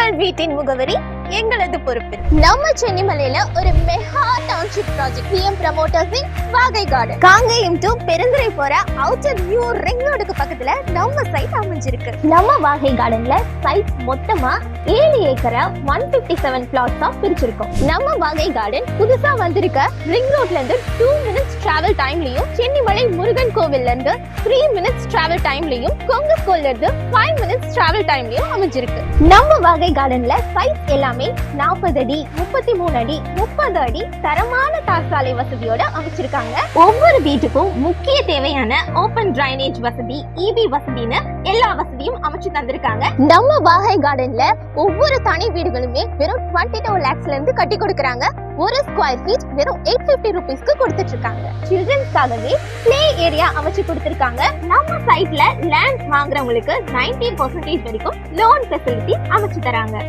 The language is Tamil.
உங்கள் வீட்டின் முகவரி எங்களது பொறுப்பில். நம்ம சென்னிமலையில ஒரு மெகா டவுன்ஷிப் ப்ராஜெக்ட் பிஎம் ப்ரமோட்டர்ஸின் வாகை கார்டன் காங்கேயம் டு பெருந்துறை போற அவுட்டர் நியூ ரிங் ரோடுக்கு பக்கத்துல நம்ம சைட் அமைஞ்சிருக்கு. நம்ம வாகை கார்டன்ல சைட் மொத்தமா 7 ஏக்கரை 157 பிளாட்ஸா பிரிச்சிருக்கோம். நம்ம வாகை கார்டன் புதுசா வந்திருக்க ரிங் ரோட்ல இருந்து 2 மினிட்ஸ் டிராவல் டைம்லயும், சென்னிமலை முருகன் கோவில்ல இருந்து 3 மினிட்ஸ் டிராவல் டைம்லயும், கொங்கு ஸ்கூல்ல இருந்து 5 மினிட்ஸ் டிராவல் டைம்லயும் அமைஞ்சிருக்கு. நம்ம வாகை கார்டன்ல சைட் எல்லாமே 40 அடி, 33 அடி, 30 அடி தரமான தார்சாலை வசதியோட அமைச்சிருக்காங்க. ஒவ்வொரு வீட்டுக்கும் முக்கிய தேவையான ஓபன் டிரைனேஜ் வசதி, இபி வசதின்னு எல்லா வசதியும் அமைச்சு தந்திருக்காங்க. நம்ம வாகை கார்டன்ல ஒவ்வொரு தனி வீடுகளுமே வெறும் 22 lakhsல இருந்து கட்டி கொடுக்கறாங்க. ஒரு ஸ்கொயர் ஃபீட் வெறும் 850 ரூபீஸ்க்கு கொடுத்துட்டு இருக்காங்க. சில்ட்ரன்ஸ்க்காகவே பிளே ஏரியா அமைச்சு கொடுத்திருக்காங்க. நம்ம சைட்ல லேண்ட் வாங்குறவங்களுக்கு 90% வரைக்கும் லோன் ஃபெசிலிட்டி அமைச்சு தராங்க.